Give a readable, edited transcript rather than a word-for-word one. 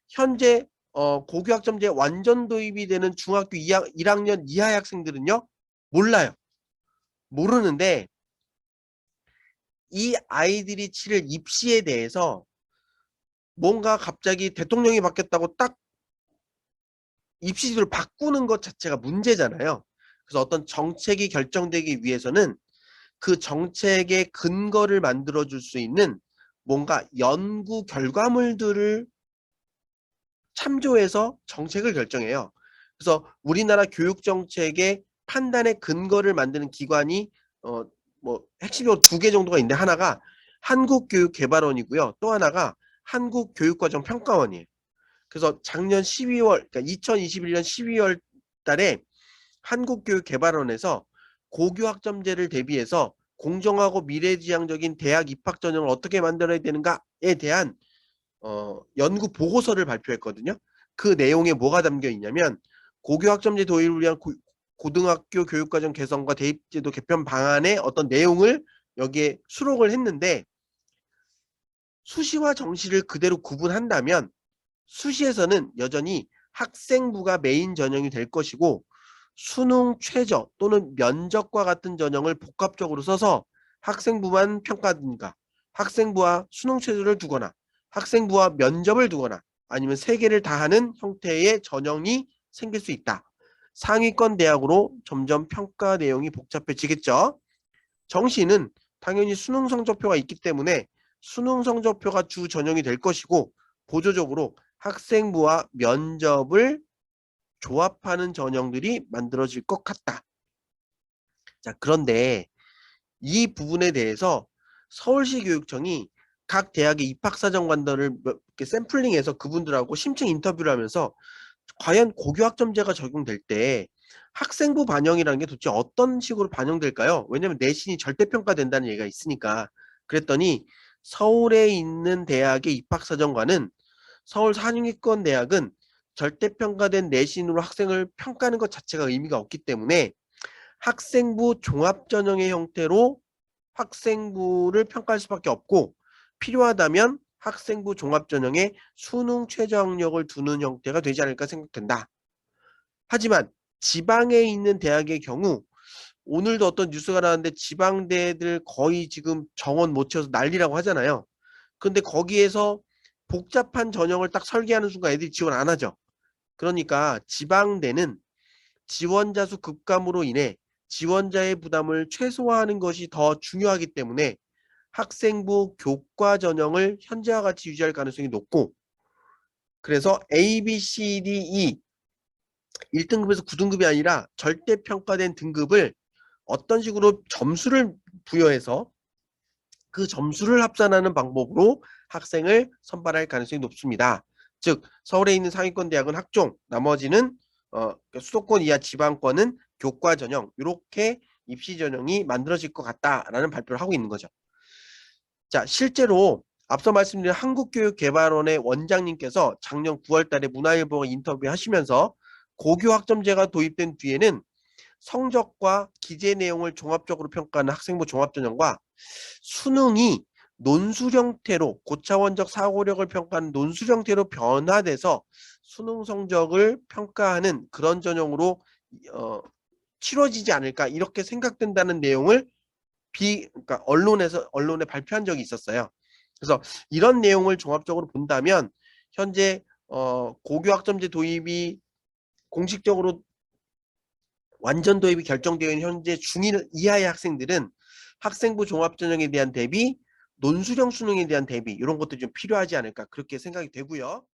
현재 고교학점제 완전 도입이 되는 중학교 1학년 이하의 학생들은요, 몰라요. 모르는데 이 아이들이 치를 입시에 대해서 뭔가 갑자기 대통령이 바뀌었다고 딱 입시제도를 바꾸는 것 자체가 문제잖아요. 그래서 어떤 정책이 결정되기 위해서는 그 정책의 근거를 만들어줄 수 있는 뭔가 연구 결과물들을 참조해서 정책을 결정해요. 그래서 우리나라 교육 정책의 판단의 근거를 만드는 기관이 뭐 핵심적으로 2개 정도가 있는데, 하나가 한국교육개발원이고요. 또 하나가 한국교육과정평가원이에요. 그래서 작년 12월, 그러니까 2021년 12월 달에 한국교육개발원에서 고교학점제를 대비해서 공정하고 미래지향적인 대학 입학 전형을 어떻게 만들어야 되는가에 대한 연구 보고서를 발표했거든요. 그 내용에 뭐가 담겨 있냐면, 고교학점제 도입을 위한 고등학교 교육과정 개선과 대입제도 개편 방안의 어떤 내용을 여기에 수록을 했는데, 수시와 정시를 그대로 구분한다면 수시에서는 여전히 학생부가 메인 전형이 될 것이고, 수능 최저 또는 면접과 같은 전형을 복합적으로 써서 학생부만 평가하든가, 학생부와 수능 최저를 두거나, 학생부와 면접을 두거나, 아니면 3개를 다 하는 형태의 전형이 생길 수 있다. 상위권 대학으로 점점 평가 내용이 복잡해지겠죠. 정시는 당연히 수능 성적표가 있기 때문에 수능 성적표가 주 전형이 될 것이고, 보조적으로 학생부와 면접을 조합하는 전형들이 만들어질 것 같다. 자, 그런데 이 부분에 대해서 서울시 교육청이 각 대학의 입학사정관들을 몇 개 샘플링해서 그분들하고 심층 인터뷰를 하면서 과연 고교학점제가 적용될 때 학생부 반영이라는 게 도대체 어떤 식으로 반영될까요? 왜냐면 내신이 절대평가된다는 얘기가 있으니까. 그랬더니 서울에 있는 대학의 입학사정관은, 서울 상위권 대학은 절대평가된 내신으로 학생을 평가하는 것 자체가 의미가 없기 때문에 학생부 종합전형의 형태로 학생부를 평가할 수밖에 없고, 필요하다면 학생부 종합전형에 수능 최저학력을 두는 형태가 되지 않을까 생각된다. 하지만 지방에 있는 대학의 경우, 오늘도 어떤 뉴스가 나왔는데 지방대들 거의 지금 정원 못 채워서 난리라고 하잖아요. 근데 거기에서 복잡한 전형을 딱 설계하는 순간 애들이 지원 안 하죠. 그러니까 지방대는 지원자 수 급감으로 인해 지원자의 부담을 최소화하는 것이 더 중요하기 때문에 학생부 교과 전형을 현재와 같이 유지할 가능성이 높고, 그래서 A, B, C, D, E 1등급에서 9등급이 아니라 절대평가된 등급을 어떤 식으로 점수를 부여해서 그 점수를 합산하는 방법으로 학생을 선발할 가능성이 높습니다. 즉 서울에 있는 상위권 대학은 학종, 나머지는 수도권 이하 지방권은 교과 전형, 이렇게 입시 전형이 만들어질 것 같다라는 발표를 하고 있는 거죠. 자, 실제로 앞서 말씀드린 한국교육개발원의 원장님께서 작년 9월 달에 문화일보와 인터뷰하시면서 고교학점제가 도입된 뒤에는 성적과 기재 내용을 종합적으로 평가하는 학생부 종합전형과 수능이 논술 형태로, 고차원적 사고력을 평가하는 논술 형태로 변화돼서 수능 성적을 평가하는 그런 전형으로 치러지지 않을까, 이렇게 생각된다는 내용을 그러니까 언론에 발표한 적이 있었어요. 그래서 이런 내용을 종합적으로 본다면 현재 고교학점제 도입이 공식적으로 완전 도입이 결정되어 있는 현재 중1 이하의 학생들은 학생부 종합전형에 대한 대비, 논술형 수능에 대한 대비, 이런 것도 좀 필요하지 않을까, 그렇게 생각이 되고요.